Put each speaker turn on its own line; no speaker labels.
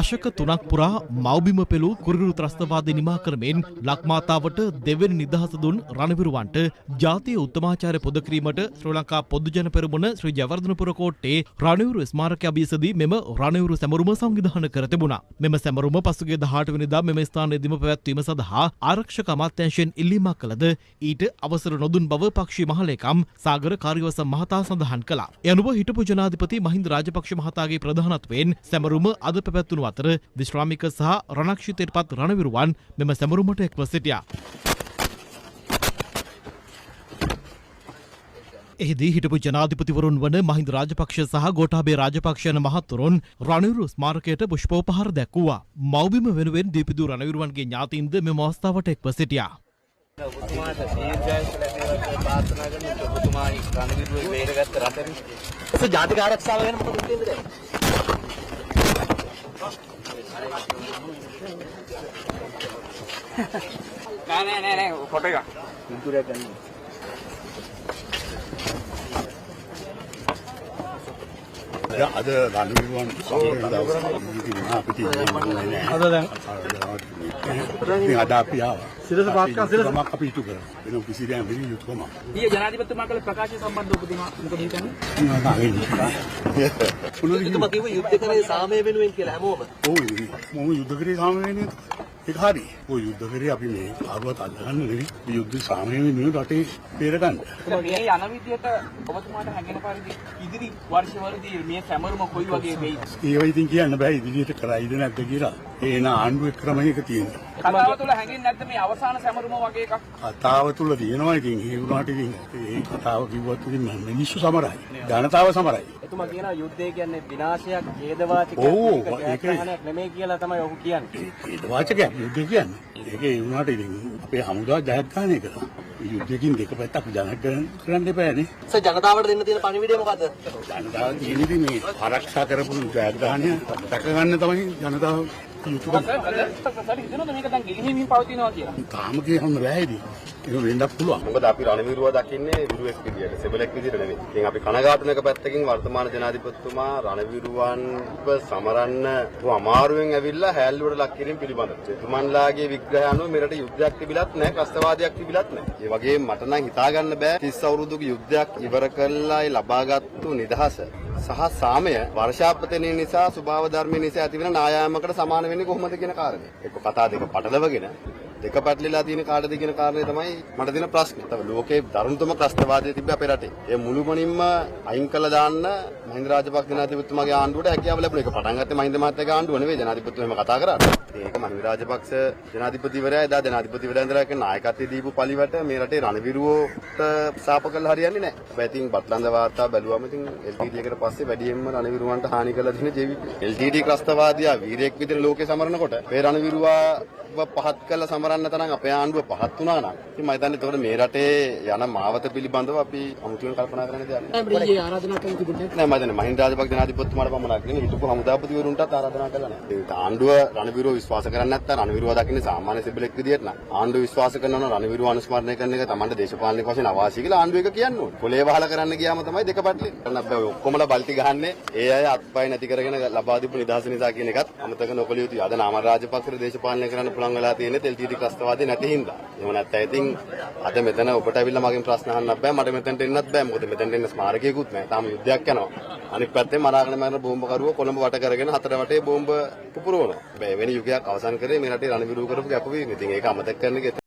අශක 3ක් පුරා මව්බිම පෙළූ කුරිරු ත්‍රස්තවාදී නිමා කරමින් ලක්මාතාවට දෙවෙනි නිදහස දුන් රණවිරුවන්ට ජාතිය උත්තමාචාර්ය පොද කිරීමට ශ්‍රී ලංකා පොදු ජන පෙරමුණ ශ්‍රී ජයවර්ධනපුර කෝට්ටේ රණවිරු ස්මාරක අභියසදී මෙම රණවිරු සැමරුම සංවිධානය කර තිබුණා. මෙම සැමරුම පසුගිය 18 වෙනිදා මෙම ස්ථානයේදීම පැවැත්වීම සඳහා ආරක්ෂක අමාත්‍යාංශයෙන් ඉල්ලීමක් කළද ඊට අවසර නොදුන් බව පක්ෂීය මහලේකම් සාගර කාර්යවසම් මහතා සඳහන් කළා. ඒ අනුව හිටපු ජනාධිපති මහින්ද රාජපක්ෂ මහතාගේ ප්‍රධානත්වයෙන් සැමරුම අද පැවැත්වුණු අතර විශ්‍රාමික සහ රණක්ෂිතයට පත් රණවිරුවන් මෙම සැමරුමට එක්ව සිටියා. එහිදී හිටපු ජනාධිපතිවරුන් වන මහින්ද රාජපක්ෂ සහ ගෝඨාභය රාජපක්ෂ යන මහතුරුන් රණවිරු ස්මාරකයට පුෂ්පෝපහාර දැක්වුවා. මව්බිම වෙනුවෙන් දීපිදු රණවිරුවන්ගේ ඥාතීන්ද මෙම අවස්ථාවට එක්ව සිටියා.
ජාතික ආරක්ෂාව ගැන මොකද කියන්නේ? නෑ ෆොටෝ එක. පින්තූරයක් ගන්න.
අද රණවිරුවන් සමරන දවස් අපිට අද දැන් අද අපි ආවා. සිරස පාත්කා සිරසමක් අපි ඉටු කරා. වෙන කිසි දෙයක් වෙන්නේ යුතුයම.
ඊයේ ජනාධිපතිතුමා කළ ප්‍රකාශය සම්බන්ධව ඔබතුමා මොකද හිතන්නේ? ඔබතුමා කිව්ව යුද්ධ කරේ සාමය වෙනුවෙන් කියලා හැමෝම.
ඔව් මොම යුද්ධ කරේ සාමය වෙනුවෙන්. ඒක හරි. ඔය යුද්ධ කරේ අපි මේ ආරුවත් අල්ලගන්න නෙවෙයි. යුද්ධ සාමය වෙනුවෙන් රටේ බේර ගන්න.
මේ යන විදියට ඔබතුමාට හැඟෙන පරිදි ඉදිරි වර්ෂවලදී මේ සැමරුම කොයි වගේ වෙයිද?
ඒව ඉතින් කියන්න බෑ ඉදිරියට කරයිද නැද්ද කියලා. ඒන ආණ්ඩුවේ ක්‍රමයක තියෙනවා.
කතාව තුළ හැඟෙන්නේ නැද්ද මේ අවසාන සැමරුම වගේ එකක්?
කතාව තුළ තියෙනවා ඉතින් ඒ වුණාට ඉතින් ඒ කතාව කිව්වත් ඉතින් මිනිස්සු සමරයි. ජනතාව සමරයි.
එතුමා කියනවා යුද්ධය කියන්නේ විනාශයක්, ඛේදවාචකයක්, ඒකක් නෙමෙයි කියලා තමයි ඔහු කියන්නේ.
ඛේදවාචකයක් යුද්ධය කියන්නේ. ඒකේ වුණාට ඉතින් අපේ හමුදාව ජයග්‍රහණය කළා. යුද්ධයකින් දෙක පැත්තක් ජනග්‍රහණය කරන්න එපානේ.
සර් ජනතාවට දෙන්න තියෙන පණිවිඩය මොකද්ද?
ජනතාව කියන්නේ මේ ආරක්ෂා කරපු ජයග්‍රහණය දැක ගන්න තමයි ජනතාව යුතුයකම.
සර් හිතනොත් මේක දැන් ගෙලිහිමින් පවතිනවා කියලා.
තාම කියන්න බෑදී. ඒක වෙන්නත් පුළුවන්.
මොකද අපි රණවිරුව දකින්නේ විරුවෙක් විදියට, සෙබලෙක් විදියට නෙවෙයි. ඉතින් අපි කනගාටුනක පැත්තකින් වර්තමාන ජනාධිපතිතුමා රණවිරුවන්ව සමරන්න අමාරුවෙන් ඇවිල්ලා හැල්ලුවට ලක් කිරීම පිළිබඳව. එතුමන්ලාගේ විග්‍රහය අනුව මෙරට යුද්ධයක් තිබිලත් නැහැ, ත්‍රස්තවාදයක් තිබිලත් නැහැ. ඒ වගේම මට නම් හිතා ගන්න බෑ 30 අවුරුදුක යුද්ධයක් ඉවර කළා ලබාගත්තු නිදහස සහ සාමය වර්ෂාපතනය නිසා ස්වභාව ධර්ම නිසා ඇතිවෙන නායාමකට සමාන වෙන්නේ කොහොමද කියන කාරණේ. එක්ක කතා දෙක පටලවගෙන දෙක පැටලිලා තියෙන කාටද කියන කාරණේ තමයි මට දෙන ප්‍රශ්නේ. තව ලෝකේ දරුණුතම ත්‍රස්තවාදය තිබ්බ අපේ රටේ. ඒ මුළුමනින්ම අයින් කළා දාන්න මහින්ද රාජපක්ෂ ජනාධිපතිතුමාගේ ආණ්ඩුවට හැකියාව ලැබුණා. ඒක පටන් ගත්තේ මහින්ද මහත්තයාගේ ආණ්ඩුව නෙවෙයි ජනාධිපතිතුමා එහෙම කතා කරාට. ඒක මහින්ද රාජපක්ෂ ජනාධිපතිවරයා එදා ජනාධිපතිවරයා ඉඳලා කියන නායකත්වයේ දීපු පළිවට මේ රටේ රණවිරුවෝට සාප කළා හරියන්නේ නැහැ. හැබැයි ඉතින් බට්ලන්ද වාර්තා බැලුවම ඉතින් LTT එකට පස්සේ වැඩියෙන්ම රණවිරුවන්ට හානි කළා තියෙන JVP. LTT ත්‍රස්තවාදියා වීරයෙක් විදිහට ලෝකේ සමරනකොට මේ රණවිරුවා පහත් කළ සමරන්න තරම් අපේ ආණ්ඩුව පහත් වුණා නම් ඉතින් මම හිතන්නේ එතකොට මේ රටේ යන මාවත පිළිබඳව අපි අමුතුවෙන් කල්පනා කරන්න දෙයක් නැහැ.
ආරාධනා කරන්න තිබුණේ
නෑ මම හිතන්නේ මහින්ද රාජපක්ෂ ජනාධිපතිතුමාට පමණක් නෙවෙයි හිටපු හමුදාපතිවරුන්ටත් ආරාධනා කළා නෑ. ඒ ආණ්ඩුව රණවිරුව විශ්වාස කරන්නේ නැත්නම් රණවිරුව දකින්නේ සාමාන්‍ය සිබලෙක් විදියට නම් ආණ්ඩුව විශ්වාස කරනවා නම් රණවිරුව අනුස්මරණය කරන එක Tamante දේශපාලනික වශයෙන් අවාසි කියලා ආණ්ඩුව එක කියන්නේ ඕනේ. පොලේ වහලා කරන්න ගියාම තමයි දෙක පැටලෙන්නේ. කරන්න බෑ ඔක්කොමලා බල්ටි ගහන්නේ ඒ අය අත්පය නැති කරගෙන ලබා දීපු නිදහස නිසා කියන එකත් අමතක නොකළ යුතුයි. අද නාමල් රාජපක්ෂට දේශපාලනය කරන්න පුළුවන් වෙලා තියෙන්නේ LTT ත්‍රස්තවාදී නැති හින්දා. එහෙම නැත්නම් ඉතින් අද මෙතන ඔබට ඇවිල්ලා මගෙන් ප්‍රශ්න අහන්නත් බෑ මට මෙතනට එන්නත් බෑ. මොකද මෙතනට එන්න ස්මාරකයකුත් නැහැ. තාම යුද්ධයක් යනවා. අනිත් පැත්තේ මරාගෙන මරන බෝම්බකරුවෝ කොළඹ වට කරගෙන හතර වටේ බෝම්බ පුපුරවනවා. හැබැයි වෙන යුගයක් අවසන් කරේ මේ රටේ රණවිරුව කරපු ගැපුවීම. ඉතින් ඒක අමතක කරන එක